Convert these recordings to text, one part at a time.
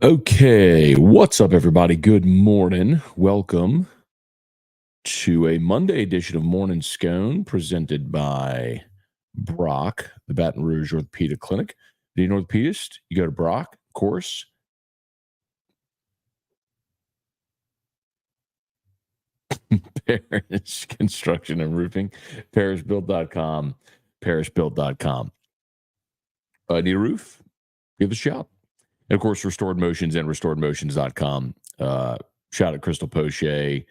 Okay, what's up, everybody? Good morning. Welcome to a Monday edition of Morning Scone presented by Brock, the Baton Rouge Orthopedic Clinic. Need an orthopedist? You go to Brock, of course. Paris Construction and Roofing, parisbuild.com, parisbuild.com. Need a roof? Give us a shout. And of course, Restored Motions and restoredmotions.com. Shout out Crystal Poche,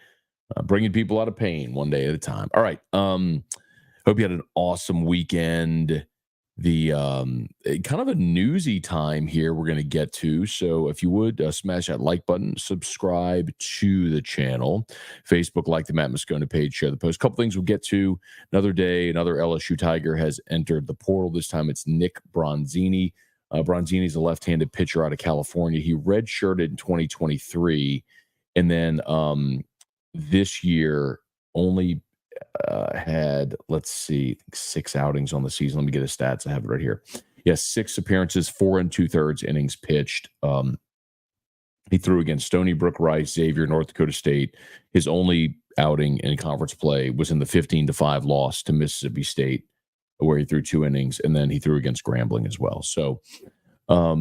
bringing people out of pain one day at a time. All right. Hope you had an awesome weekend. The kind of a newsy time here we're going to get to. So if you would smash that like button, subscribe to the channel, Facebook, like the Matt Moscona page, share the post. Couple things we'll get to. Another day, another LSU Tiger has entered the portal. This time it's Nick Bronzini. Bronzini is a left-handed pitcher out of California. He redshirted in 2023, and then this year only had, let's see, 6 outings on the season. Let me get his stats. I have it right here. Yes, 6 appearances, 4 2/3 innings pitched. He threw against Stony Brook, Rice, Xavier, North Dakota State. His only outing in conference play was in the 15-5 loss to Mississippi State, where he threw 2 innings, and then he threw against Grambling as well. So, a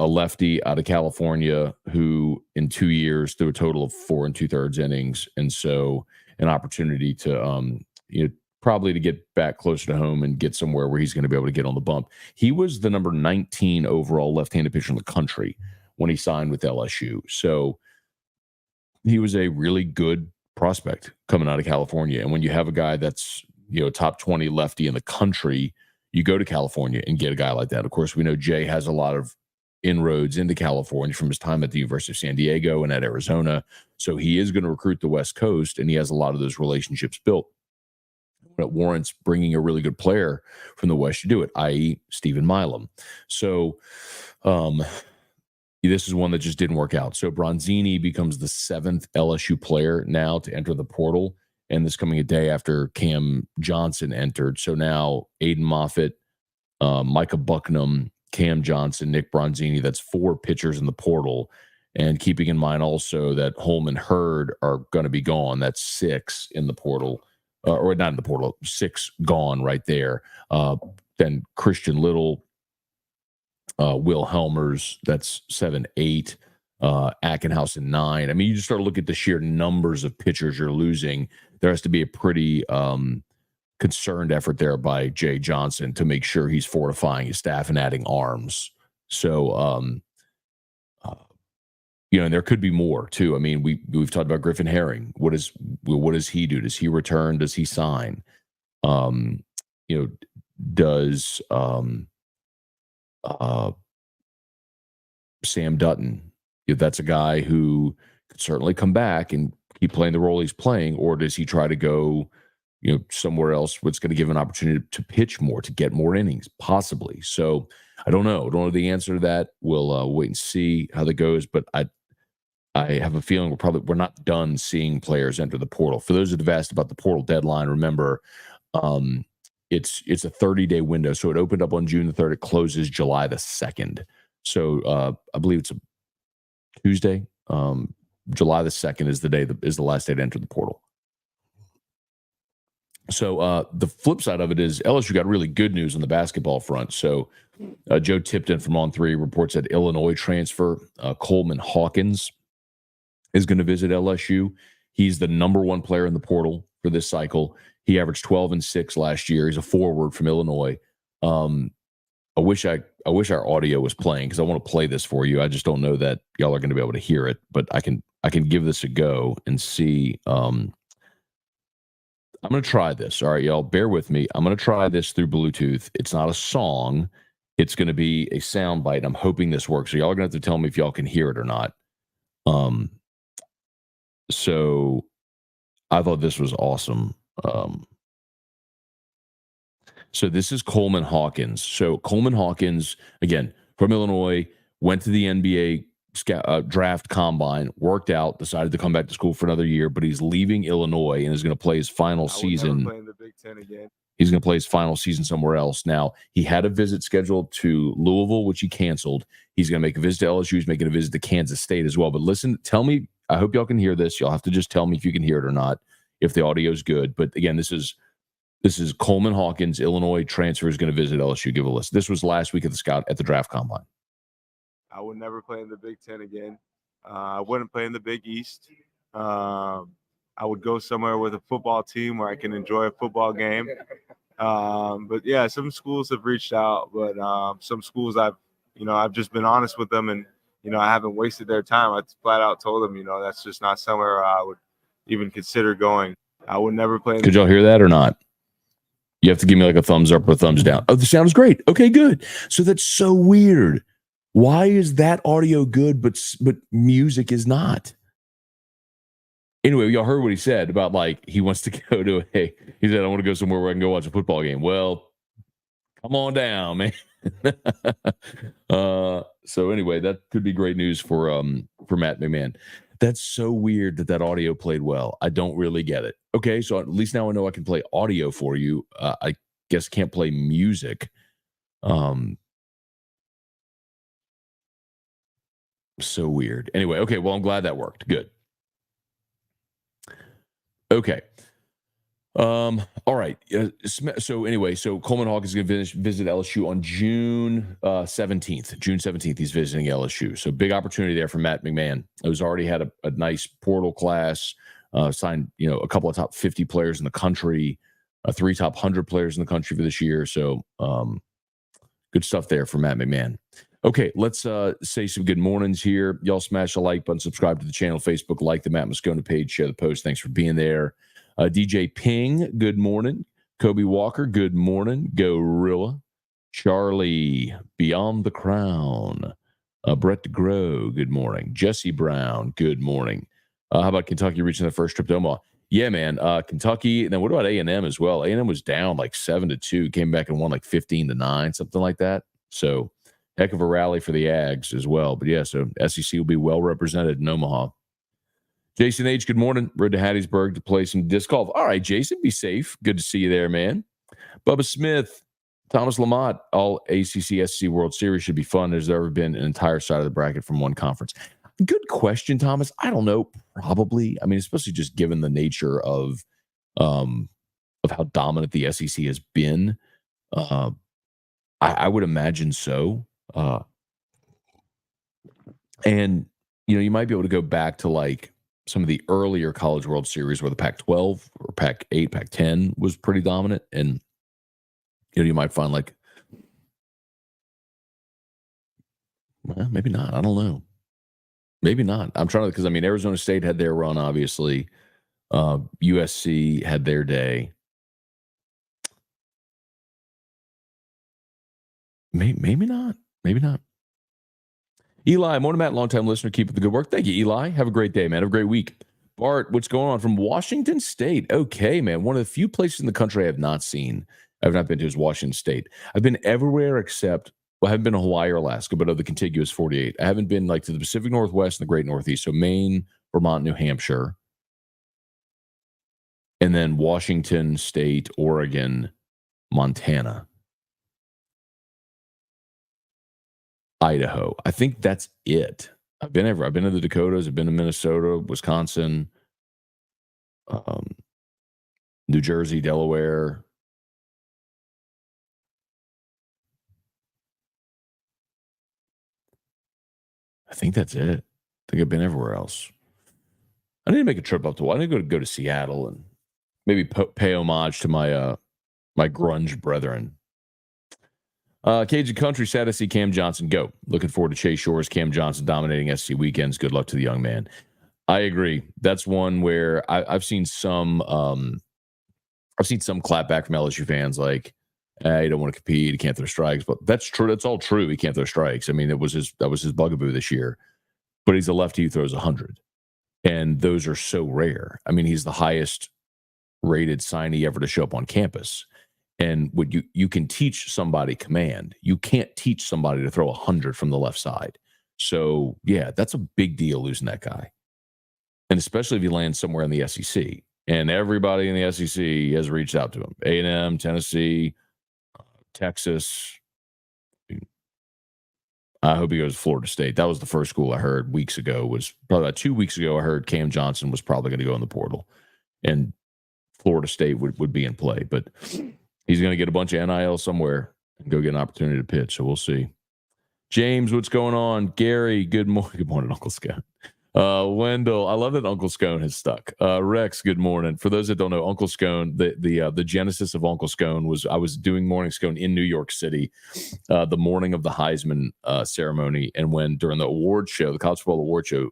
lefty out of California who in 2 years threw a total of 4 2/3 innings. And so an opportunity to, probably to get back closer to home and get somewhere where he's going to be able to get on the bump. He was the number 19 overall left-handed pitcher in the country when he signed with LSU. So he was a really good prospect coming out of California. And when you have a guy that's, top 20 lefty in the country, you go to California and get a guy like that. Of course, we know Jay has a lot of inroads into California from his time at the University of San Diego and at Arizona. So he is going to recruit the West Coast, and he has a lot of those relationships built. It warrants bringing a really good player from the West to do it, i.e. Stephen Milam. So this is one that just didn't work out. So Bronzini becomes the 7th LSU player now to enter the portal, and this coming a day after Cam Johnson entered. So now Aiden Moffitt, Micah Bucknam, Cam Johnson, Nick Bronzini, that's 4 pitchers in the portal. And keeping in mind also that Holman Hurd are going to be gone. That's 6 in the portal, or not in the portal, 6 gone right there. Then Christian Little, Will Helmers, that's 7, 8. Ackenhausen 9. I mean, you just start to look at the sheer numbers of pitchers you're losing. There has to be a pretty concerned effort there by Jay Johnson to make sure he's fortifying his staff and adding arms. So, and there could be more too. I mean, we've talked about Griffin Herring. What does he do? Does he return? Does he sign? Does Sam Dutton? That's a guy who could certainly come back and keep playing the role he's playing, or does he try to go, somewhere else what's going to give an opportunity to pitch more, to get more innings, possibly. So I don't know. I don't know the answer to that. We'll wait and see how that goes. But I have a feeling we're not done seeing players enter the portal. For those that have asked about the portal deadline, remember, it's a 30-day window. So it opened up on June the 3rd. It closes July the 2nd. So I believe it's a Tuesday. July the 2nd is the last day to enter the portal. So the flip side of it is LSU got really good news on the basketball front. So Joe Tipton from On3 reports that Illinois transfer Coleman Hawkins is going to visit LSU. He's the number 1 player in the portal for this cycle. He averaged 12 and 6 last year. He's a forward from Illinois. I wish our audio was playing because I want to play this for you. I just don't know that y'all are going to be able to hear it, but I can give this a go and see. I'm going to try this. All right, y'all, bear with me. I'm going to try this through Bluetooth. It's not a song. It's going to be a sound bite. I'm hoping this works. So y'all are going to have to tell me if y'all can hear it or not. So I thought this was awesome. So this is Coleman Hawkins. So Coleman Hawkins, again, from Illinois, went to the NBA draft combine, worked out, decided to come back to school for another year, but he's leaving Illinois and is going to play his final season. Never play in the Big Ten again. He's going to play his final season somewhere else. Now, he had a visit scheduled to Louisville, which he canceled. He's going to make a visit to LSU. He's making a visit to Kansas State as well. But listen, tell me, I hope y'all can hear this. Y'all have to just tell me if you can hear it or not, if the audio is good. But again, this is Coleman Hawkins, Illinois transfer, is going to visit LSU. Give a list. This was last week at the draft combine. I would never play in the Big Ten again. I wouldn't play in the Big East. I would go somewhere with a football team where I can enjoy a football game. But yeah, some schools have reached out, but some schools I've just been honest with them, and I haven't wasted their time. I flat out told them, that's just not somewhere I would even consider going. I would never play. Could y'all hear that or not? You have to give me like a thumbs up or a thumbs down. Oh, the sound is great. Okay, good. So that's so weird. Why is that audio good, but music is not? Anyway, y'all heard what he said about like he wants to go to he said, I want to go somewhere where I can go watch a football game. Well, come on down, man. So anyway, that could be great news for Matt McMahon. That's so weird that audio played well. I don't really get it. Okay, so at least now I know I can play audio for you. I guess can't play music. So weird. Anyway, okay, well, I'm glad that worked. Good. Okay. All right. So anyway, Coleman Hawkins is going to visit LSU on June 17th. June 17th, he's visiting LSU. So big opportunity there for Matt McMahon, who's already had a nice portal class, signed a couple of top 50 players in the country, 3 top 100 players in the country for this year. So good stuff there for Matt McMahon. Okay, let's say some good mornings here. Y'all smash the like button, subscribe to the channel, Facebook, like the Matt Moscona page, share the post. Thanks for being there. DJ Ping, good morning. Kobe Walker, good morning. Gorilla. Charlie, Beyond the Crown. Brett DeGrow, good morning. Jesse Brown, good morning. How about Kentucky reaching the first trip to Omaha? Yeah, man. Kentucky. And then what about A&M as well? A&M was down like 7-2, came back and won like 15-9, something like that. So heck of a rally for the Ags as well. But yeah, so SEC will be well represented in Omaha. Jason H., good morning. Rode to Hattiesburg to play some disc golf. All right, Jason, be safe. Good to see you there, man. Bubba Smith, Thomas Lamont, all ACC SEC World Series should be fun. There's ever been an entire side of the bracket from one conference. Good question, Thomas. I don't know. Probably. I mean, especially just given the nature of how dominant the SEC has been. I would imagine so. And, you might be able to go back to like some of the earlier College World Series where the Pac-12 or Pac-8, Pac-10 was pretty dominant. And, you might find like, well, maybe not. I don't know. Maybe not. I'm trying to, because Arizona State had their run, obviously. USC had their day. Maybe not. Maybe not. Eli, morning, Matt, longtime listener. Keep up the good work. Thank you, Eli. Have a great day, man. Have a great week. Bart, what's going on from Washington State? Okay, man. One of the few places in the country I have not seen, I've not been to, is Washington State. I've been everywhere except, I haven't been to Hawaii or Alaska, but of the contiguous 48. I haven't been like to the Pacific Northwest and the Great Northeast. So Maine, Vermont, New Hampshire. And then Washington State, Oregon, Montana, Idaho. I think that's it. I've been everywhere. I've been to the Dakotas. I've been to Minnesota, Wisconsin, New Jersey, Delaware. I think that's it. I think I've been everywhere else. I need to make a trip up to. I need to go to Seattle and maybe pay homage to my my grunge brethren. Cajun Country, sad to see Cam Johnson go. Looking forward to Chase Shores, Cam Johnson dominating SC weekends. Good luck to the young man. I agree. That's one where I've seen some clapback from LSU fans like, he don't want to compete, he can't throw strikes. But that's true. That's all true. He can't throw strikes. That was his bugaboo this year. But he's a lefty who throws 100. And those are so rare. He's the highest rated signee ever to show up on campus. And what you can teach somebody command. You can't teach somebody to throw 100 from the left side. So, yeah, that's a big deal losing that guy. And especially if he lands somewhere in the SEC. and everybody in the SEC has reached out to him. A&M, Tennessee, Texas. I hope he goes to Florida State. That was the first school I heard weeks ago. Was probably about 2 weeks ago. I heard Cam Johnson was probably going to go in the portal, and Florida State would be in play. But he's going to get a bunch of NIL somewhere and go get an opportunity to pitch. So we'll see. James, what's going on? Gary, good morning. Good morning, Uncle Scott. Wendell, I love that Uncle Scone has stuck. Rex, good morning. For those that don't know, Uncle Scone, the genesis of Uncle Scone was I was doing Morning Scone in New York City, the morning of the Heisman ceremony, and when during the award show, the college football award show,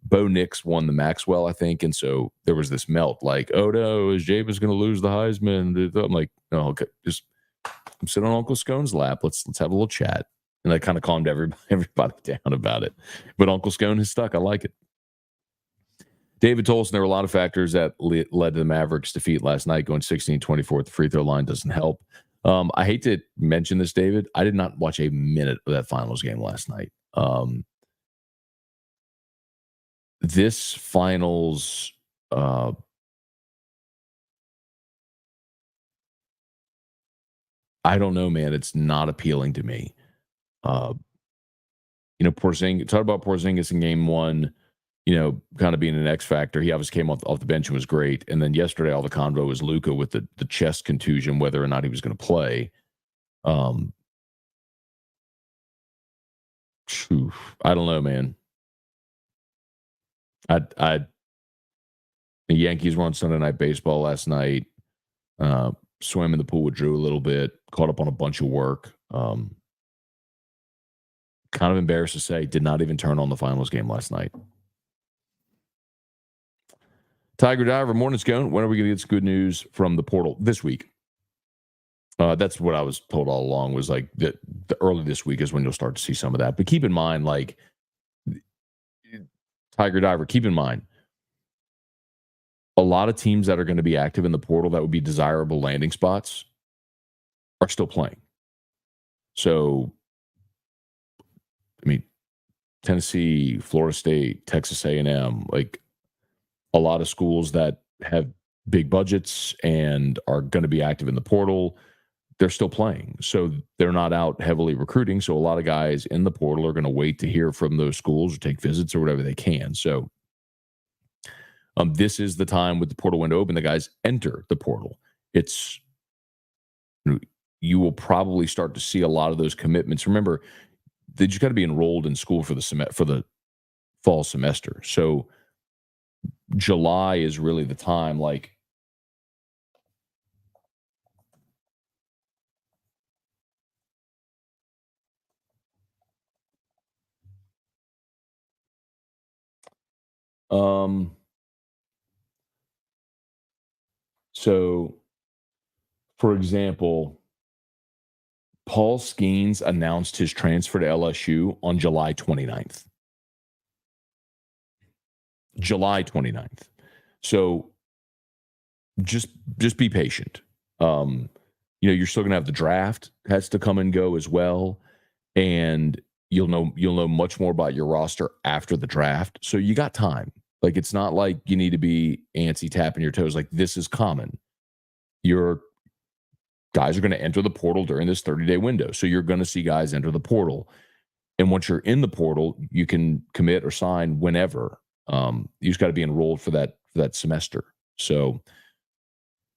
Bo Nix won the Maxwell, I think, and so there was this melt, like, oh no, is Jameis going to lose the Heisman? I'm like, no, okay, just I'm sitting on Uncle Scone's lap. Let's have a little chat. And I kind of calmed everybody down about it. But Uncle Scone has stuck. I like it. David Tolson, there were a lot of factors that led to the Mavericks' defeat last night, going 16-24 at the free throw line doesn't help. I hate to mention this, David. I did not watch a minute of that finals game last night. This finals, I don't know, man. It's not appealing to me. Porzingis, talk about Porzingis in game one, kind of being an X factor. He obviously came off the bench and was great. And then yesterday, all the convo was Luka with the chest contusion, whether or not he was going to play. I don't know, man. The Yankees were on Sunday Night Baseball last night. Swam in the pool with Drew a little bit, caught up on a bunch of work. Kind of embarrassed to say, did not even turn on the finals game last night. Tiger Diver, morning Scone. When are we going to get some good news from the portal this week? That's what I was told all along, was like the early this week is when you'll start to see some of that. But keep in mind, like, Tiger Diver, keep in mind, a lot of teams that are going to be active in the portal that would be desirable landing spots are still playing. So, I mean, Tennessee, Florida State, Texas A&M, like a lot of schools that have big budgets and are going to be active in the portal, they're still playing. So they're not out heavily recruiting. So a lot of guys in the portal are going to wait to hear from those schools or take visits or whatever they can. So this is the time with the portal window open, the guys enter the portal. You will probably start to see a lot of those commitments. Remember, they just got to be enrolled in school for the fall semester. So July is really the time. Like, so for example, Paul Skeens announced his transfer to LSU on July 29th. July 29th. So just be patient. You're still gonna have the draft has to come and go as well, and you'll know much more about your roster after the draft. So you got time. Like, it's not like you need to be antsy tapping your toes. Like, this is common. Your guys are going to enter the portal during this 30-day window. So you're going to see guys enter the portal. And once you're in the portal, you can commit or sign whenever. You just got to be enrolled for that semester. So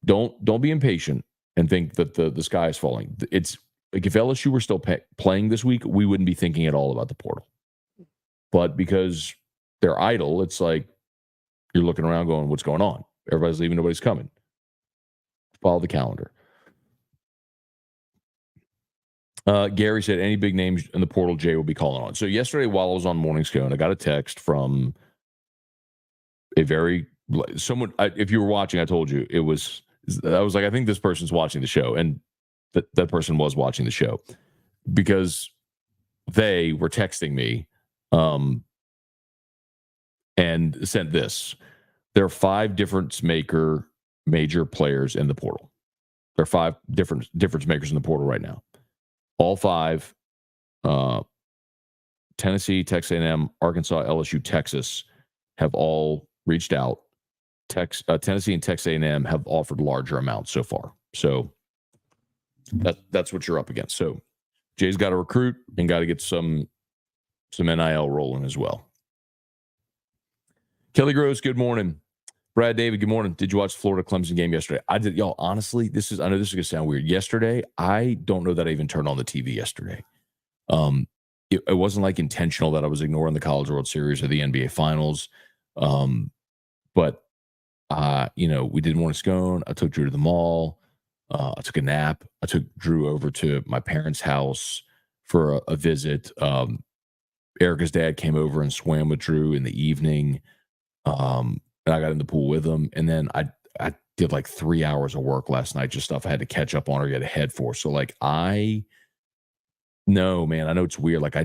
don't be impatient and think that the sky is falling. It's like, if LSU were still playing this week, we wouldn't be thinking at all about the portal. But because they're idle, it's like you're looking around going, what's going on? Everybody's leaving, nobody's coming. Follow the calendar. Gary said, any big names in the portal, Jay will be calling on. So yesterday, while I was on Morning Scone, I got a text from someone. If you were watching, I told you I was like, I think this person's watching the show, and that person was watching the show, because they were texting me, and sent this. There are 5 difference maker major players in the portal. There are 5 difference makers in the portal right now. All 5, Tennessee, Texas A&M, Arkansas, LSU, Texas, have all reached out Tennessee and Texas A&M have offered larger amounts so far. So that's what you're up against. So Jay's got to recruit and got to get some NIL rolling as well. Kelly Gross, good morning. Brad David, good morning. Did you watch the Florida Clemson game yesterday? I did. Y'all, honestly, I know this is going to sound weird. Yesterday, I don't know that I even turned on the TV yesterday. It wasn't like intentional that I was ignoring the College World Series or the NBA Finals. But we did morning Scone. I took Drew to the mall. I took a nap. I took Drew over to my parents' house for a visit. Erica's dad came over and swam with Drew in the evening. And I got in the pool with him. And then I did like 3 hours of work last night, just stuff I had to catch up on or get ahead for. So no, man, I know it's weird. Like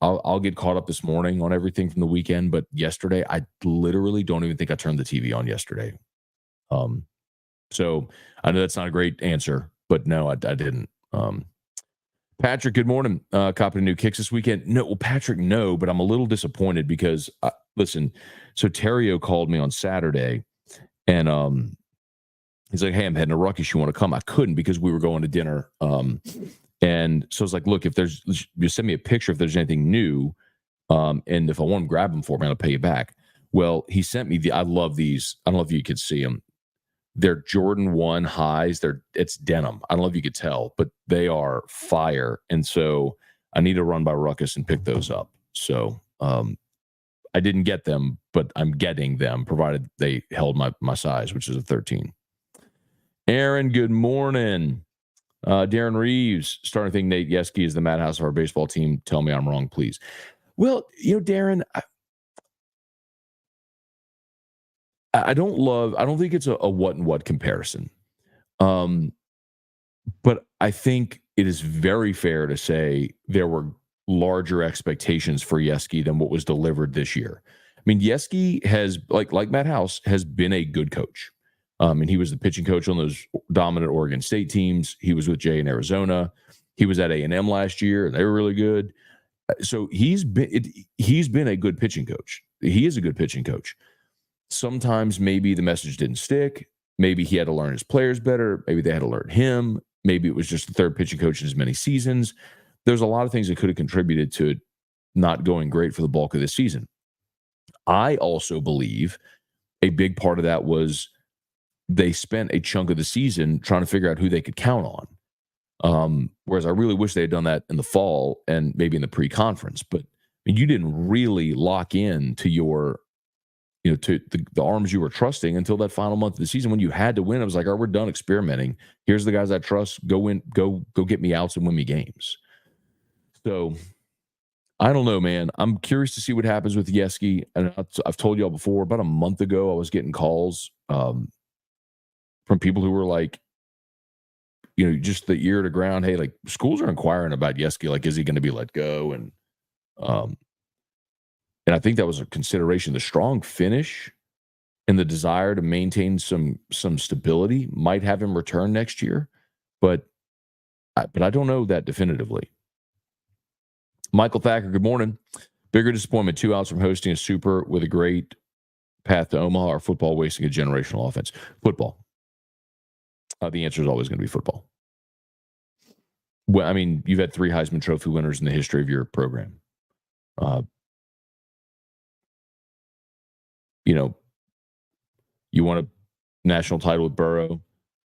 I'll get caught up this morning on everything from the weekend, but yesterday I literally don't even think I turned the TV on yesterday. So I know that's not a great answer, but no, I didn't. Patrick, good morning. Copping new kicks this weekend. No, well, Patrick, no, but I'm a little disappointed because listen, so Terrio called me on Saturday and he's like, hey, I'm heading to Ruckus. You want to come? I couldn't because we were going to dinner. And so I was like, look, you send me a picture if there's anything new. And if I want to grab them for me, I'll pay you back. Well, he sent me I love these. I don't know if you could see them. They're Jordan 1 highs. It's denim. I don't know if you could tell, but they are fire. And so I need to run by Ruckus and pick those up. So I didn't get them, but I'm getting them provided they held my size, which is a 13. Aaron, good morning. Darren Reeves, starting to think Nate Yeski is the madhouse of our baseball team. Tell me I'm wrong, please. Well, Darren, I don't think it's a what and what comparison. But I think it is very fair to say there were larger expectations for Yeski than what was delivered this year. I mean, Yeski has, like Matt House, has been a good coach. And he was the pitching coach on those dominant Oregon State teams. He was with Jay in Arizona. He was at A&M last year, and they were really good. So he's been a good pitching coach. He is a good pitching coach. Sometimes maybe the message didn't stick. Maybe he had to learn his players better. Maybe they had to learn him. Maybe it was just the third pitching coach in as many seasons. There's a lot of things that could have contributed to it not going great for the bulk of the season. I also believe a big part of that was they spent a chunk of the season trying to figure out who they could count on. Whereas I really wish they had done that in the fall and maybe in the pre-conference. But you didn't really lock in to your, to the arms you were trusting until that final month of the season when you had to win. I was like, all right, we're done experimenting. Here's the guys I trust. Go win. Go get me outs and win me games. So I don't know, man. I'm curious to see what happens with Yeski. And I've told y'all before, about a month ago, I was getting calls from people who were like, just the ear to ground. Hey, like schools are inquiring about Yeski. Like, is he going to be let go? And I think that was a consideration. The strong finish and the desire to maintain some stability might have him return next year, but I don't know that definitively. Michael Thacker, good morning. Bigger disappointment, 2 outs from hosting a super with a great path to Omaha, or football wasting a generational offense? Football. The answer is always going to be football. Well, I mean, you've had 3 Heisman Trophy winners in the history of your program. You won a national title with Burrow,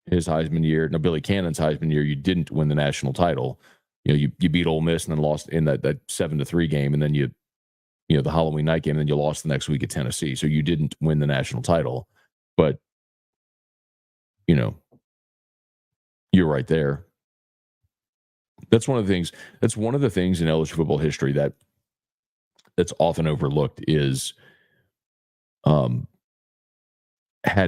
his Heisman year. Now, Billy Cannon's Heisman year, you didn't win the national title. You beat Ole Miss and then lost in that 7-3 game, and then the Halloween night game, and then you lost the next week at Tennessee. So you didn't win the national title, but you're right there. That's one of the things. That's one of the things in LSU football history that's often overlooked is, had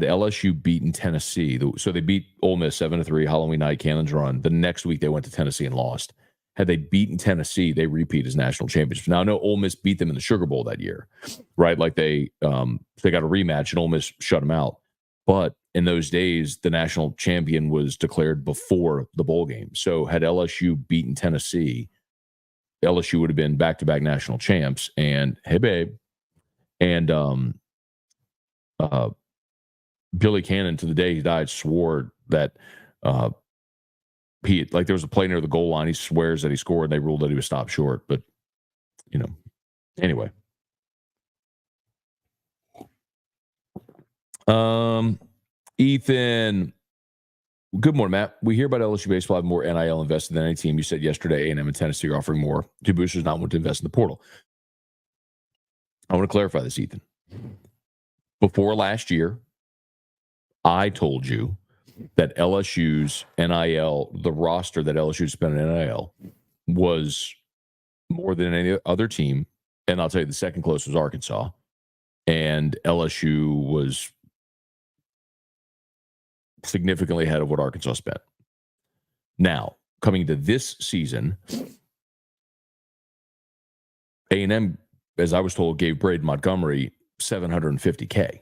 LSU beaten Tennessee, so they beat Ole Miss 7-3, Halloween night, Cannon's run. The next week they went to Tennessee and lost. Had they beaten Tennessee, they repeat as national champions. Now I know Ole Miss beat them in the Sugar Bowl that year, right? Like they got a rematch and Ole Miss shut them out. But in those days, the national champion was declared before the bowl game. So had LSU beaten Tennessee, LSU would have been back-to-back national champs. And hey, babe, and Billy Cannon, to the day he died, swore that there was a play near the goal line. He swears that he scored, and they ruled that he was stopped short. But, anyway. Ethan, good morning, Matt. We hear about LSU baseball have more NIL invested than any team. You said yesterday A&M and Tennessee are offering more. Do boosters not want to invest in the portal? I want to clarify this, Ethan. Before last year, I told you that LSU's NIL, the roster that LSU spent in NIL, was more than any other team. And I'll tell you, the second closest was Arkansas. And LSU was significantly ahead of what Arkansas spent. Now, coming into this season, A&M, as I was told, gave Braden Montgomery $750K.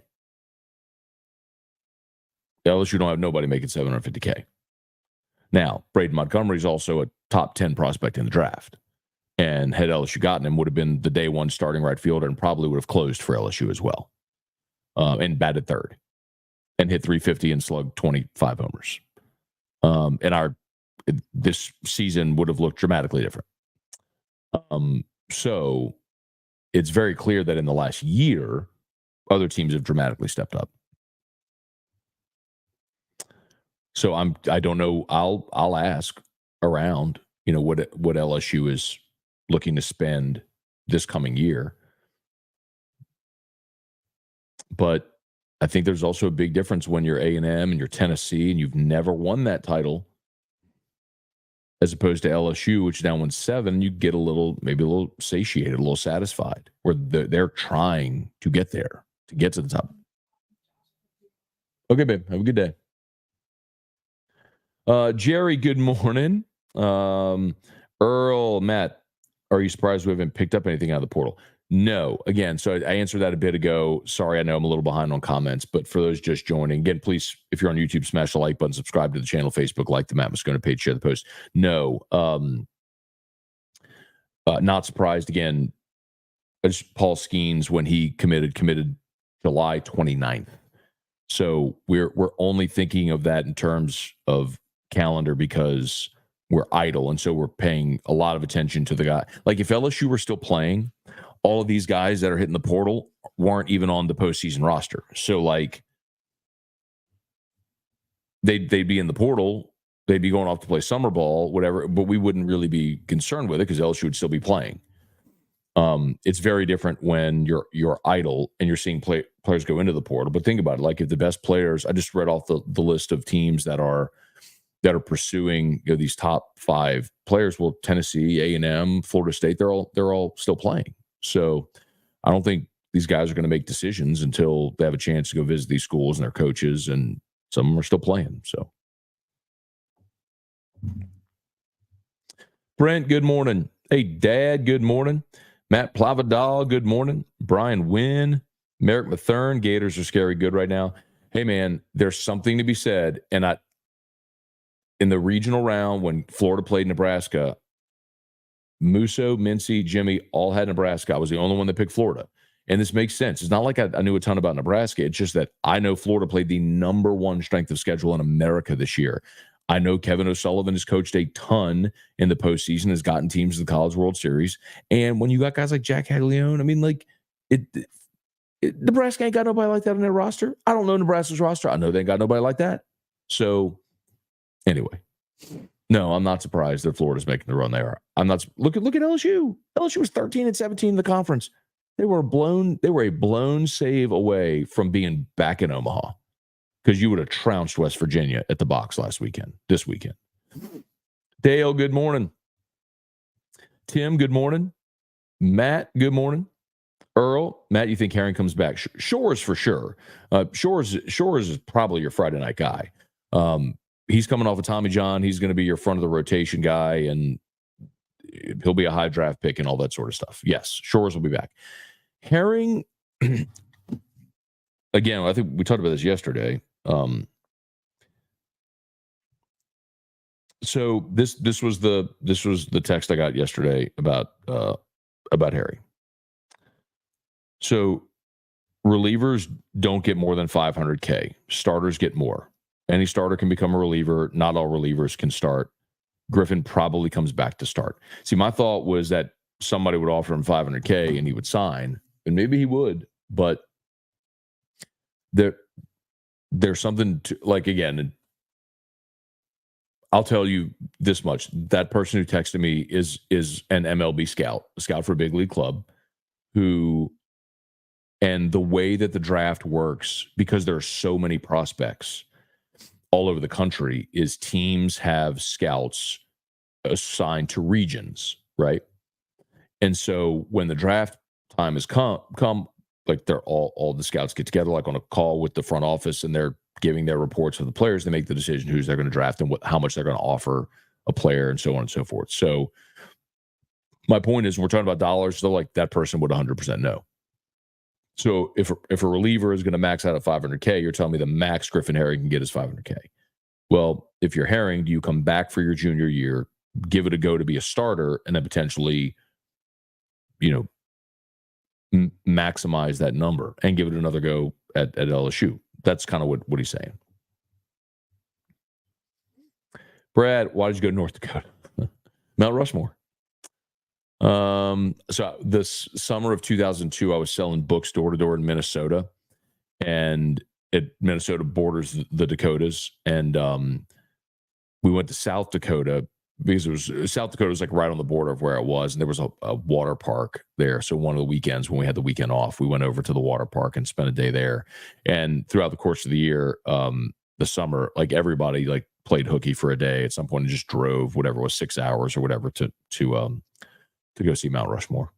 LSU don't have nobody making $750K. Now, Braden Montgomery is also a top 10 prospect in the draft. And had LSU gotten him, would have been the day one starting right fielder and probably would have closed for LSU as well. And batted third. And hit 350 and slugged 25 homers. And this season would have looked dramatically different. So it's very clear that in the last year, other teams have dramatically stepped up. So I don't know. I'll ask around, what LSU is looking to spend this coming year. But I think there's also a big difference when you're A&M and you're Tennessee and you've never won that title, as opposed to LSU, which now won 7. You get maybe a little satiated, a little satisfied, where they're trying to get there, to get to the top. Okay, babe. Have a good day. Jerry, good morning. Earl, Matt, are you surprised we haven't picked up anything out of the portal? No. Again, so I answered that a bit ago. Sorry, I know I'm a little behind on comments, but for those just joining, again, please, if you're on YouTube, smash the like button, subscribe to the channel, Facebook, like the Matt Moscona page, share the post. No. Not surprised. Again, Paul Skeens, when he committed July 29th. So we're only thinking of that in terms of calendar because we're idle, and so we're paying a lot of attention to the guy. Like if LSU were still playing, all of these guys that are hitting the portal weren't even on the postseason roster. So like they'd be in the portal, they'd be going off to play summer ball, whatever, but we wouldn't really be concerned with it because LSU would still be playing. It's very different when you're idle and you're seeing players go into the portal. But think about it, like if the best players, I just read off the list of teams that are pursuing these top 5 players. Well, Tennessee, A&M, Florida State, they're all still playing. So I don't think these guys are going to make decisions until they have a chance to go visit these schools and their coaches, and some of them are still playing. So Brent, good morning. Hey, Dad, good morning. Matt Plavadal, good morning. Brian Wynn, Merrick Mathern, Gators are scary good right now. Hey, man, there's something to be said. And in the regional round, when Florida played Nebraska, Musso, Mincy, Jimmy all had Nebraska. I was the only one that picked Florida. And this makes sense. It's not like I knew a ton about Nebraska. It's just that I know Florida played the number 1 strength of schedule in America this year. I know Kevin O'Sullivan has coached a ton in the postseason, has gotten teams to the College World Series. And when you got guys like Jack Haglione, I mean, like, Nebraska ain't got nobody like that on their roster. I don't know Nebraska's roster. I know they ain't got nobody like that. So, anyway, no, I'm not surprised that Florida's making the run they are. I'm not. Look at LSU. LSU was 13-17 in the conference. They were a blown save away from being back in Omaha, because you would have trounced West Virginia at the box this weekend. Dale, good morning. Tim, good morning. Matt, good morning. Earl, Matt, you think Herring comes back? Shores for sure. Shores is probably your Friday night guy. He's coming off of Tommy John. He's going to be your front of the rotation guy, and he'll be a high draft pick and all that sort of stuff. Yes, Shores will be back. Herring, again, I think we talked about this yesterday. So this was the text I got yesterday about Harry. So relievers don't get more than 500K. Starters get more. Any starter can become a reliever. Not all relievers can start. Griffin probably comes back to start. See, my thought was that somebody would offer him 500K and he would sign, and maybe he would, but there's something to, like, again, I'll tell you this much. That person who texted me is an MLB scout, a scout for a big league club, who, and the way that the draft works, because there are so many prospects all over the country, is teams have scouts assigned to regions, right? And so when the draft time has come, like, they're all the scouts get together, like on a call with the front office, and they're giving their reports to the players. They make the decision who's they're going to draft and how much they're going to offer a player, and so on and so forth. So my point is, when we're talking about dollars, so like that person would 100% know. So if a reliever is going to max out at 500K, you're telling me the max Griffin Herring can get is 500K. Well, if you're Herring, do you come back for your junior year, give it a go to be a starter, and then potentially, maximize that number and give it another go at LSU? That's kind of what he's saying. Brad, why did you go to North Dakota? Mount Rushmore. So this summer of 2002, I was selling books door to door in Minnesota, and Minnesota borders the Dakotas, and we went to South Dakota because South Dakota was like right on the border of where I was, and there was a water park there. So one of the weekends when we had the weekend off, we went over to the water park and spent a day there. And throughout the course of the year, the summer, like, everybody like played hooky for a day at some point and just drove whatever it was 6 hours or whatever to go see Mount Rushmore.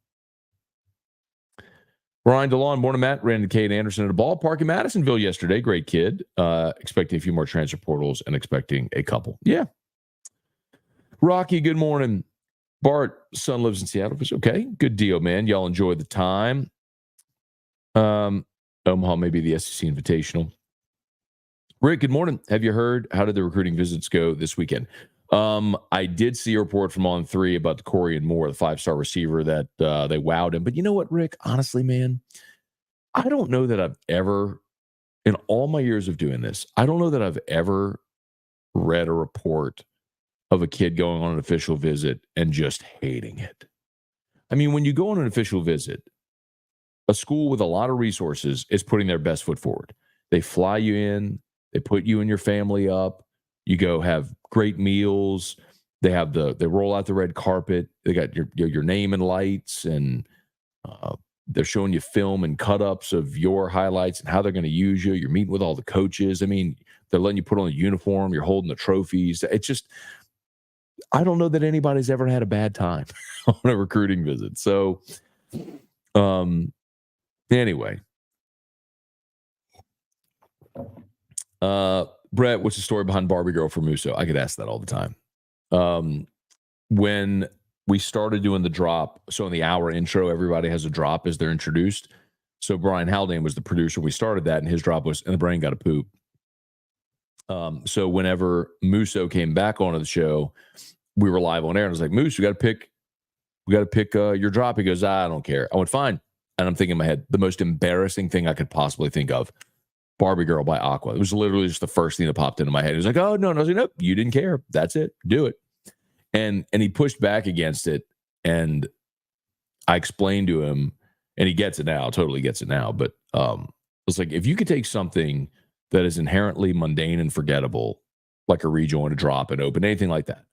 Brian DeLon, morning, Matt. Ran into Kate Anderson at a ballpark in Madisonville yesterday. Great kid. Expecting a few more transfer portals and expecting a couple. Yeah. Rocky, good morning. Bart, son lives in Seattle. Okay, good deal, man. Y'all enjoy the time. Omaha may be the SEC Invitational. Rick, good morning. Have you heard, how did the recruiting visits go this weekend? I did see a report from On3 about the Corey and Moore, the 5-star receiver, that they wowed him. But you know what, Rick? Honestly, man, I don't know that I've ever, in all my years of doing this, I don't know that I've ever read a report of a kid going on an official visit and just hating it. I mean, when you go on an official visit, a school with a lot of resources is putting their best foot forward. They fly you in, they put you and your family up, you go have great meals, they roll out the red carpet, they got your name and lights, and they're showing you film and cut-ups of your highlights and how they're going to use you. You're meeting with all the coaches. I mean, they're letting you put on a uniform, you're holding the trophies. It's just, I don't know that anybody's ever had a bad time on a recruiting visit. So, anyway, Brett, what's the story behind Barbie Girl for Musso? I get asked that all the time. When we started doing the drop, so in the hour intro, everybody has a drop as they're introduced. So Brian Haldane was the producer. We started that, and his drop was, and the brain got a poop. So whenever Musso came back onto the show, we were live on air, and I was like, Moose, we got to pick your drop. He goes, I don't care. I went, fine. And I'm thinking in my head, the most embarrassing thing I could possibly think of, Barbie Girl by Aqua. It was literally just the first thing that popped into my head. He was like, oh, no. I was like, nope, you didn't care. That's it. Do it. And he pushed back against it, and I explained to him, and he gets it now, totally gets it now. But it's like, if you could take something that is inherently mundane and forgettable, like a rejoin, a drop, an open, anything like that,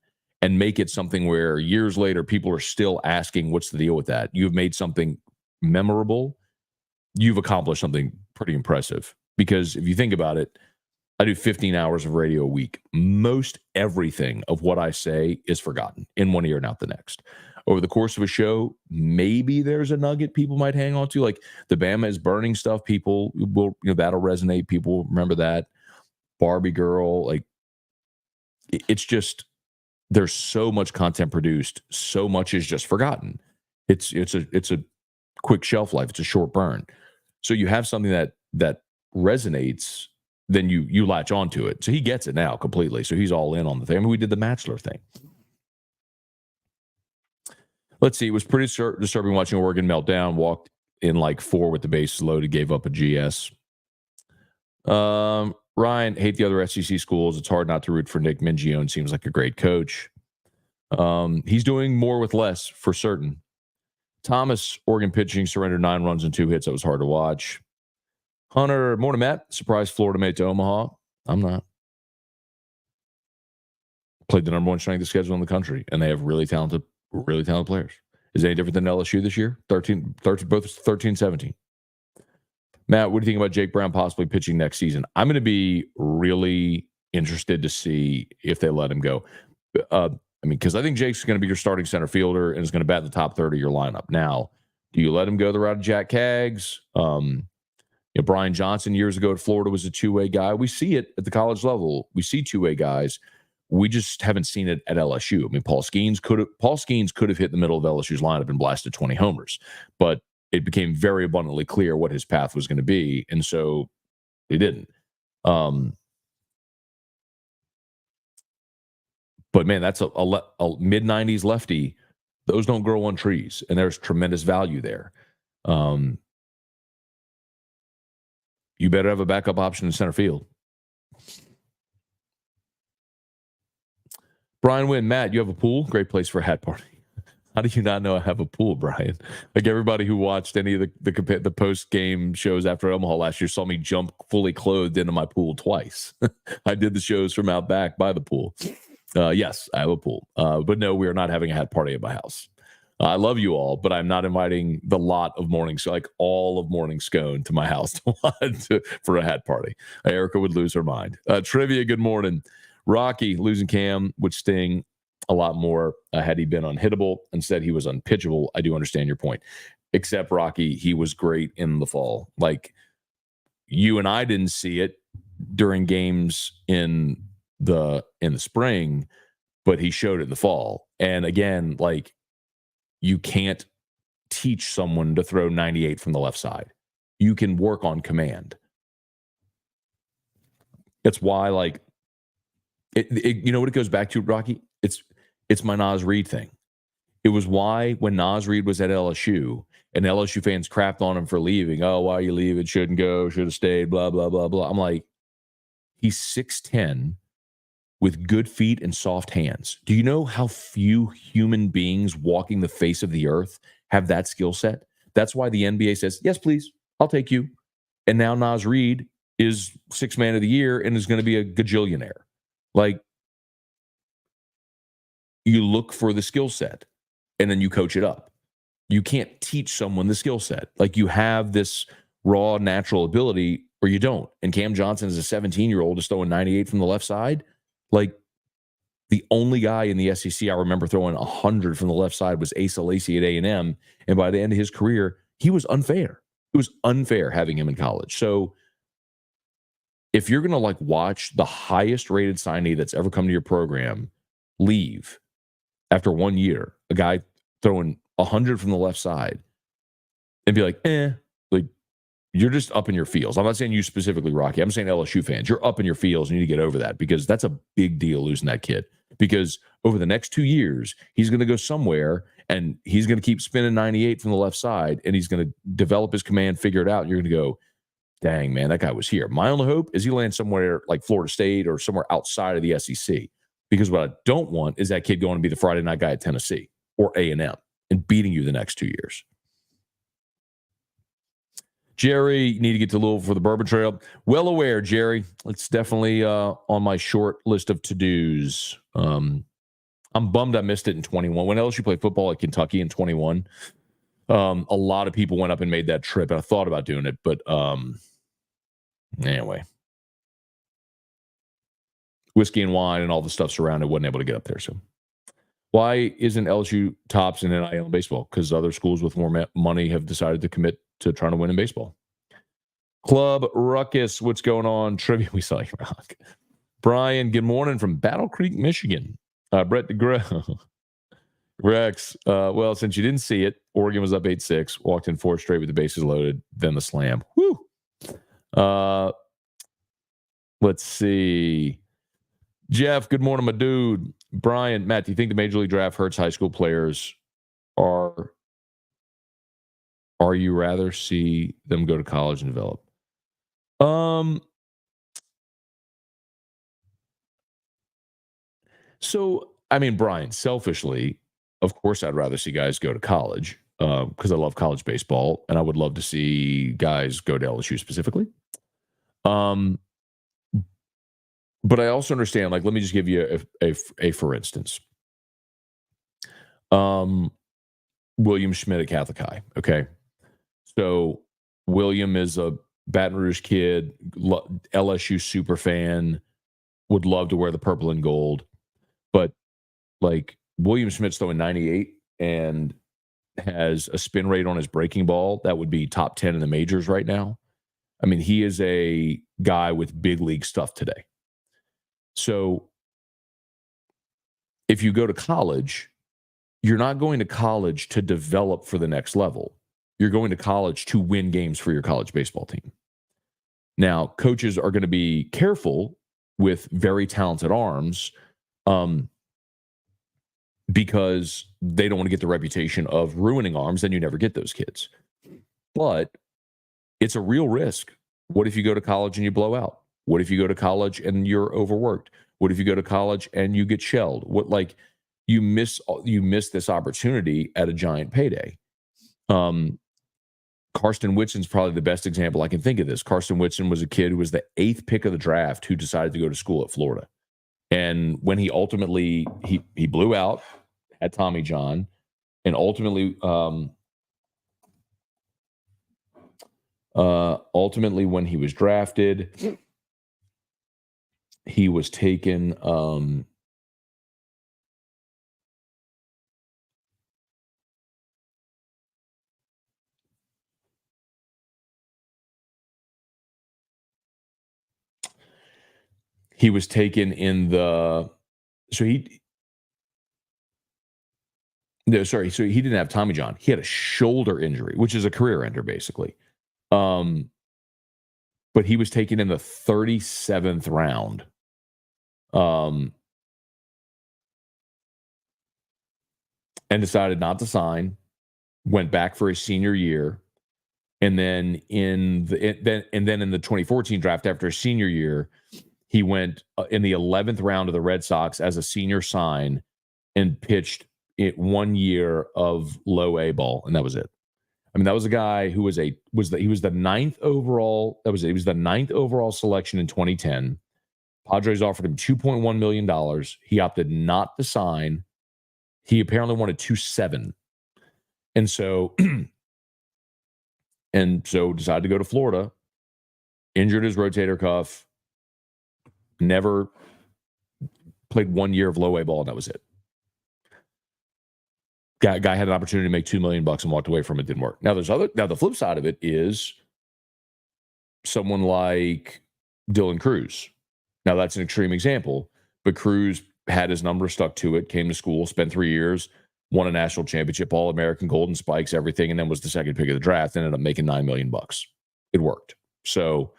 and make it something where years later people are still asking, what's the deal with that? You've made something memorable. You've accomplished something pretty impressive. Because if you think about it, I do 15 hours of radio a week. Most everything of what I say is forgotten in one ear and out the next. Over the course of a show, maybe there's a nugget people might hang on to, like the Bama is burning stuff. People will, that'll resonate. People will remember that. Barbie Girl, like, it's just, there's so much content produced, so much is just forgotten. It's a quick shelf life. It's a short burn. So you have something that resonates, then you latch onto it. So he gets it now completely. So he's all in on the thing. I mean, we did the Matchler thing. Let's see. It was pretty disturbing watching Oregon melt down. Walked in like 4 with the bases loaded, gave up a GS. Ryan, hate the other SEC schools. It's hard not to root for Nick Mingione. Seems like a great coach. He's doing more with less for certain. Thomas, Oregon pitching, surrendered 9 runs and 2 hits. That was hard to watch. Hunter, morning, Matt. Surprised Florida made it to Omaha. I'm not. Played the number 1 strength of schedule in the country, and they have really talented players. Is it any different than LSU this year? both 13, 17. Matt, what do you think about Jake Brown possibly pitching next season? I'm going to be really interested to see if they let him go. Because I think Jake's going to be your starting center fielder and is going to bat in the top 30 of your lineup. Now, do you let him go the route of Jack Kaggs? Brian Johnson years ago at Florida was a two-way guy. We see it at the college level. We see two-way guys. We just haven't seen it at LSU. I mean, Paul Skeens could have hit the middle of LSU's lineup and blasted 20 homers, but it became very abundantly clear what his path was going to be, and so he didn't. But man, that's a mid-90s lefty. Those don't grow on trees, and there's tremendous value there. You better have a backup option in center field. Brian Wynn, Matt, you have a pool? Great place for a hat party. How do you not know I have a pool, Brian? Like everybody who watched any of the post-game shows after Omaha last year saw me jump fully clothed into my pool twice. I did the shows from out back by the pool. Yes, I have a pool. But no, we are not having a hat party at my house. I love you all, but I'm not inviting the lot of morning, so like all of morning Scone to my house for a hat party. Erica would lose her mind. Trivia, good morning. Rocky, losing Cam would sting a lot more had he been unhittable. Instead, he was unpitchable. I do understand your point. Except, Rocky, he was great in the fall. Like, you and I didn't see it during games in the spring, but he showed it in the fall. And again, like, you can't teach someone to throw 98 from the left side. You can work on command. That's why, like, you know what it goes back to, Rocky? It's my Nas Reed thing. It was why when Nas Reed was at LSU and LSU fans crapped on him for leaving. Oh, why are you leaving? Shouldn't go. Should have stayed. Blah, blah, blah, blah. I'm like, he's 6'10", with good feet and soft hands. Do you know how few human beings walking the face of the earth have that skill set? That's why the NBA says, yes, please, I'll take you. And now Nas Reed is 6th man of the year and is going to be a gajillionaire. Like, you look for the skill set and then you coach it up. You can't teach someone the skill set. Like, you have this raw natural ability or you don't. And Cam Johnson is a 17-year-old just throwing 98 from the left side. Like, the only guy in the SEC I remember throwing 100 from the left side was Asa Lacy at A&M. And by the end of his career, he was unfair. It was unfair having him in college. So if you're going to like watch the highest rated signee that's ever come to your program leave after 1 year, a guy throwing 100 from the left side, and be like, like, you're just up in your feels. I'm not saying you specifically, Rocky. I'm saying LSU fans. You're up in your feels. You need to get over that, because that's a big deal losing that kid. Because over the next 2 years, he's going to go somewhere and he's going to keep spinning 98 from the left side, and he's going to develop his command, figure it out. And you're going to go, dang, man, that guy was here. My only hope is he lands somewhere like Florida State or somewhere outside of the SEC. Because what I don't want is that kid going to be the Friday night guy at Tennessee or A&M and beating you the next 2 years. Jerry, you need to get to Louisville for the Bourbon Trail. Well aware, Jerry. It's definitely on my short list of to-dos. I'm bummed I missed it in 21. When LSU played football at Kentucky in 21, a lot of people went up and made that trip. And I thought about doing it, but anyway. Whiskey and wine and all the stuff surrounded, wasn't able to get up there. So why isn't LSU tops in NIL in baseball? Because other schools with more money have decided to commit to trying to win in baseball. Club Ruckus, what's going on? Trivia, we saw you rock. Brian, good morning from Battle Creek, Michigan. Brett DeGraw. Rex, well, since you didn't see it, Oregon was up 8-6, walked in 4 straight with the bases loaded, then the slam. Woo! Let's see. Jeff, good morning, my dude. Brian, Matt, do you think the Major League Draft hurts high school players? Are Or you rather see them go to college and develop? So, I mean, Brian, selfishly, of course, I'd rather see guys go to college because I love college baseball, and I would love to see guys go to LSU specifically. Um, but I also understand. Like, let me just give you a for instance. Um, William Schmidt at Catholic High. Okay, so William is a Baton Rouge kid, LSU super fan, would love to wear the purple and gold, but like William Schmidt's throwing 98 and has a spin rate on his breaking ball that would be top 10 in the majors right now. I mean, he is a guy with big league stuff today. So if you go to college, you're not going to college to develop for the next level. You're going to college to win games for your college baseball team. Now, coaches are going to be careful with very talented arms because they don't want to get the reputation of ruining arms, then you never get those kids. But it's a real risk. What if you go to college and you blow out? What if you go to college and you're overworked? What if you go to college and you get shelled? What, like, you miss this opportunity at a giant payday. Karsten Whitson's probably the best example I can think of this. Karsten Whitson was a kid who was the 8th pick of the draft who decided to go to school at Florida. And when he ultimately he blew out, had Tommy John, and ultimately when he was drafted, he was taken in the so he didn't have Tommy John. He had a shoulder injury, which is a career ender basically. But he was taken in the 37th round. And decided not to sign, went back for his senior year, and then in the 2014 draft after his senior year, he went in the 11th round of the Red Sox as a senior sign and pitched it 1 year of low A ball, and that was it. I mean, that was a guy who was the 9th overall. That was it. He was the 9th overall selection in 2010. Padres offered him $2.1 million. He opted not to sign. He apparently wanted 2.7, and so decided to go to Florida. Injured his rotator cuff. Never played 1 year of low A ball, and that was it. Guy had an opportunity to make $2 million and walked away from it. Didn't work. Now the flip side of it is someone like Dylan Cruz. Now that's an extreme example, but Cruz had his number, stuck to it, came to school, spent 3 years, won a national championship, All-American, Golden Spikes, everything, and then was the second pick of the draft, ended up making $9 million. It worked. So,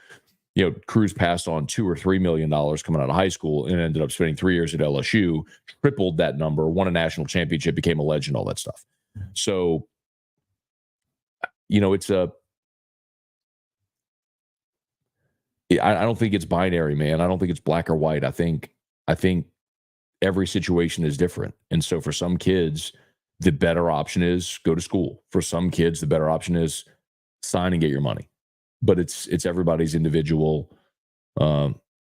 Cruz passed on $2 or $3 million coming out of high school and ended up spending 3 years at LSU, tripled that number, won a national championship, became a legend, all that stuff. So, it's I don't think it's binary, man. I don't think it's black or white. I think every situation is different. And so for some kids, the better option is go to school. For some kids, the better option is sign and get your money. But it's everybody's individual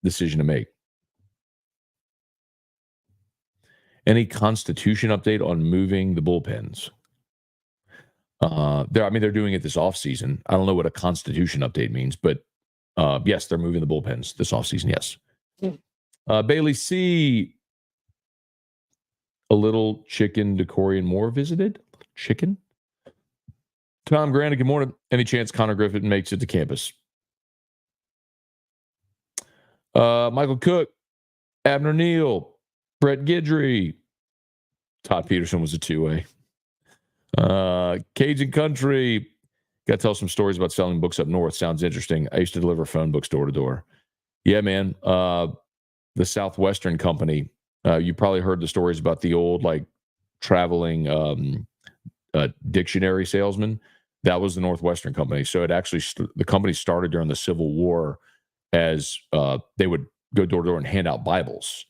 decision to make. Any Constitution update on moving the bullpens? They're doing it this offseason. I don't know what a Constitution update means, but yes, they're moving the bullpens this offseason, yes. Bailey C., a little chicken Decorian Moore visited. Chicken? Tom Grant, good morning. Any chance Connor Griffin makes it to campus? Michael Cook, Abner Neal, Brett Gidry. Todd Peterson was a two-way. Cajun Country. Got to tell some stories about selling books up north. Sounds interesting. I used to deliver phone books door to door. Yeah, man. The Southwestern Company. You probably heard the stories about the old, traveling dictionary salesman. That was the Northwestern Company. So it actually the company started during the Civil War as they would go door to door and hand out Bibles,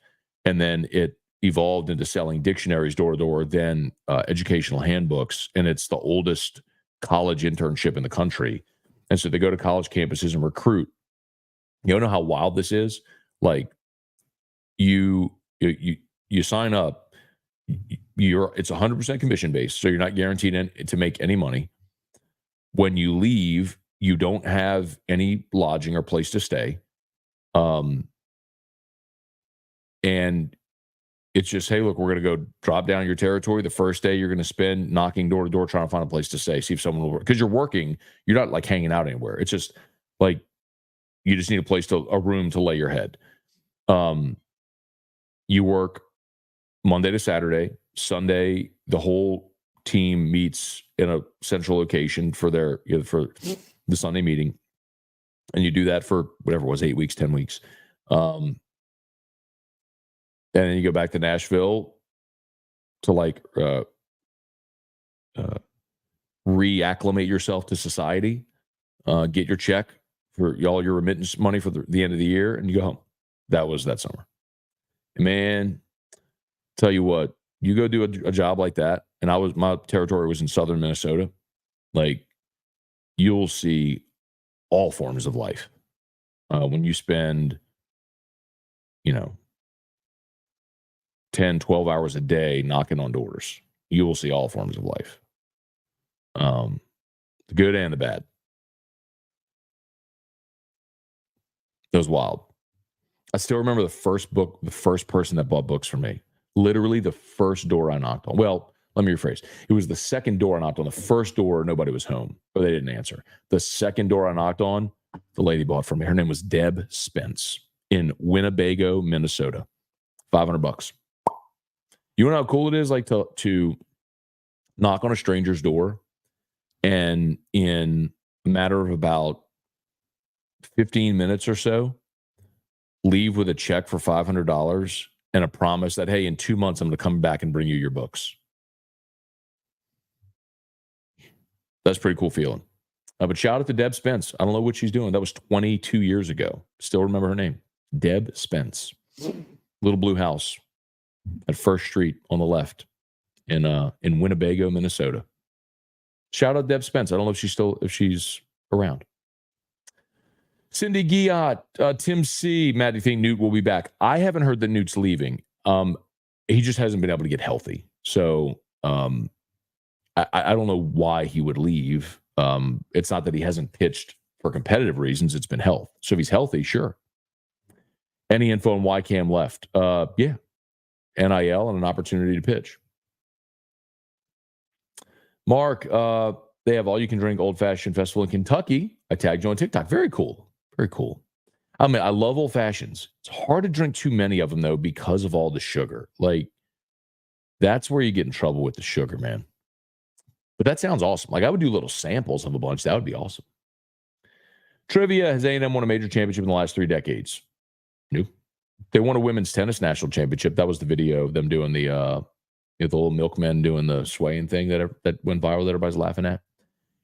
and then it evolved into selling dictionaries door to door, then educational handbooks, and it's the oldest college internship in the country. And so they go to college campuses and recruit. You know how wild this is? Like you sign up, it's 100% commission based, so you're not guaranteed to make any money. When you leave, you don't have any lodging or place to stay. And it's just, hey, look, we're going to go drop down your territory. The first day you're going to spend knocking door to door trying to find a place to stay, see if someone will work. Because you're working, you're not like hanging out anywhere. It's just like you just need a room to lay your head. You work Monday to Saturday. Sunday, the whole team meets in a central location for for the Sunday meeting. And you do that for whatever it was, 8 weeks, 10 weeks. And then you go back to Nashville to reacclimate yourself to society, get your check for all your remittance money for the end of the year, and you go home. That was that summer. And man, tell you what, you go do a job like that, and my territory was in southern Minnesota, like you'll see all forms of life. When you spend, 10, 12 hours a day knocking on doors, you will see all forms of life. The good and the bad. It was wild. I still remember the first person that bought books from me. Literally the first door I knocked on. Well, let me rephrase. It was the second door I knocked on. The first door, nobody was home, or they didn't answer. The second door I knocked on, the lady bought from me. Her name was Deb Spence in Winnebago, Minnesota. $500. You know how cool it is, like to knock on a stranger's door, and in a matter of about 15 minutes or so, leave with a check for $500 and a promise that, hey, in 2 months, I'm going to come back and bring you your books. That's a pretty cool feeling. But shout out to Deb Spence. I don't know what she's doing. That was 22 years ago. Still remember her name. Deb Spence. Little blue house at First Street on the left in Winnebago, Minnesota. Shout out Deb Spence. I don't know if she's around. Cindy Giat, Tim C. Matt, do you think Newt will be back? I haven't heard that Newt's leaving. He just hasn't been able to get healthy. So I don't know why he would leave. It's not that he hasn't pitched for competitive reasons. It's been health. So if he's healthy, sure. Any info on why Cam left? Yeah. NIL and an opportunity to pitch. Mark, they have all you can drink old fashioned festival in Kentucky. I tagged you on TikTok. Very cool. Very cool. I mean, I love old fashions. It's hard to drink too many of them, though, because of all the sugar. Like, that's where you get in trouble with the sugar, man. But that sounds awesome. Like, I would do little samples of a bunch. That would be awesome. Trivia, has A&M won a major championship in the last 3 decades? Nope. They won a women's tennis national championship. That was the video of them doing the little milkmen doing the swaying thing that went viral that everybody's laughing at.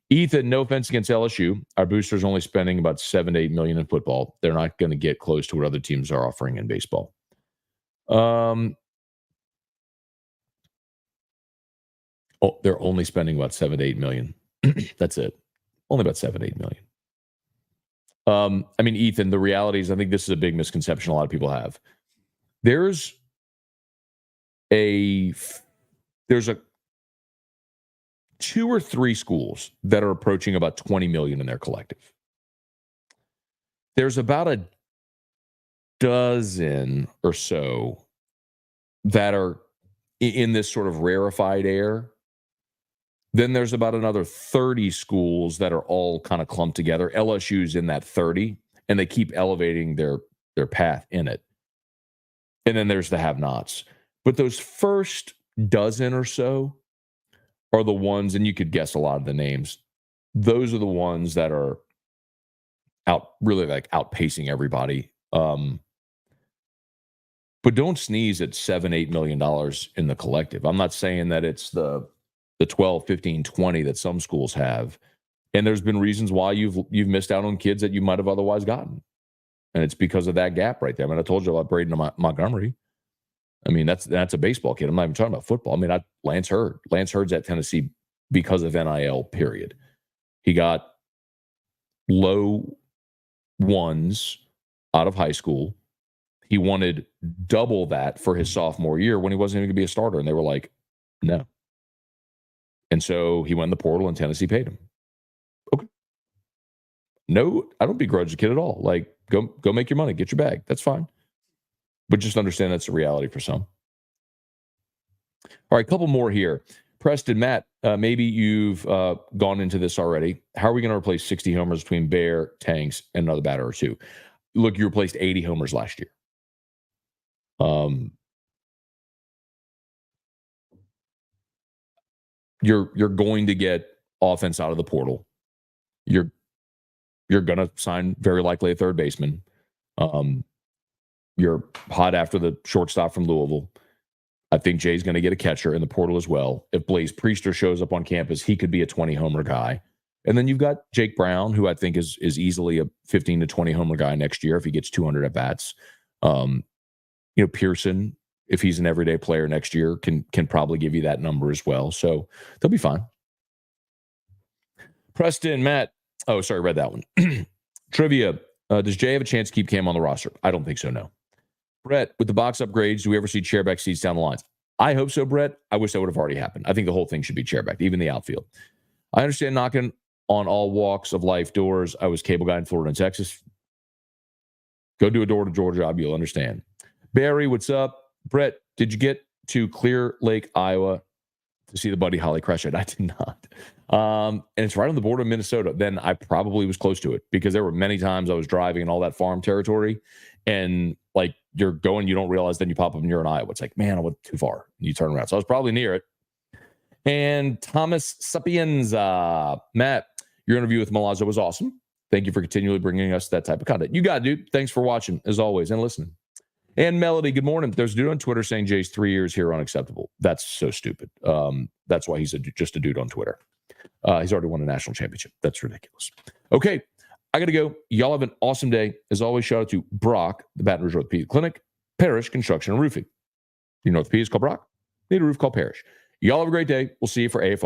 Ethan, no offense against LSU. Our boosters only spending about $7 to $8 million in football. They're not going to get close to what other teams are offering in baseball. They're only spending about $7 to $8 million. That's it. Only about $7 to $8 million. I mean, Ethan, the reality is, I think this is a big misconception a lot of people have. There's a 2 or 3 schools that are approaching about 20 million in their collective. There's about a dozen or so that are in this sort of rarefied air. Then there's about another 30 schools that are all kind of clumped together. LSU's in that 30, and they keep elevating their path in it. And then there's the have-nots. But those first dozen or so are the ones, and you could guess a lot of the names. Those are the ones that are outpacing everybody. But don't sneeze at $7-8 million in the collective. I'm not saying that it's the 12, 15, 20 that some schools have. And there's been reasons why you've missed out on kids that you might have otherwise gotten. And it's because of that gap right there. I mean, I told you about Braden Montgomery. I mean, that's a baseball kid. I'm not even talking about football. I mean, Lance Hurd. Lance Hurd's at Tennessee because of NIL, period. He got low ones out of high school. He wanted double that for his sophomore year when he wasn't even going to be a starter. And they were like, no. And so he went in the portal and Tennessee paid him. Okay. No, I don't begrudge the kid at all. Like, go make your money, get your bag. That's fine. But just understand that's the reality for some. All right, a couple more here. Preston, Matt, maybe you've gone into this already. How are we going to replace 60 homers between Bear, Tanks, and another batter or two? Look, you replaced 80 homers last year. You're going to get offense out of the portal. You're going to sign very likely a third baseman. You're hot after the shortstop from Louisville. I think Jay's going to get a catcher in the portal as well. If Blaze Priester shows up on campus, he could be a 20-homer guy. And then you've got Jake Brown, who I think is easily a 15 to 20-homer guy next year if he gets 200 at-bats. Pearson, if he's an everyday player next year, can probably give you that number as well. So they'll be fine. Preston, Matt. Oh, sorry, read that one. Trivia. Does Jay have a chance to keep Cam on the roster? I don't think so, no. Brett, with the box upgrades, do we ever see chairback seats down the lines? I hope so, Brett. I wish that would have already happened. I think the whole thing should be chairback, even the outfield. I understand knocking on all walks of life doors. I was cable guy in Florida and Texas. Go do a door-to-door job. You'll understand. Barry, what's up? Brett, did you get to Clear Lake, Iowa to see the Buddy Holly crash it? I did not. And it's right on the border of Minnesota. Then I probably was close to it because there were many times I was driving in all that farm territory and like you're going, you don't realize, then you pop up and you're in Iowa. It's like, man, I went too far. And you turn around. So I was probably near it. And Thomas Sapienza, Matt, your interview with Milazzo was awesome. Thank you for continually bringing us that type of content. You got it, dude. Thanks for watching as always and listening. And Melody, good morning. There's a dude on Twitter saying Jay's 3 years here unacceptable. That's so stupid. That's why he's just a dude on Twitter. He's already won a national championship. That's ridiculous. Okay, I got to go. Y'all have an awesome day. As always, shout out to Brock, the Baton Rouge Orthopedic Clinic, Parrish Construction and Roofing. You know, orthopedics called Brock. Need a roof called Parrish. Y'all have a great day. We'll see you for AFR.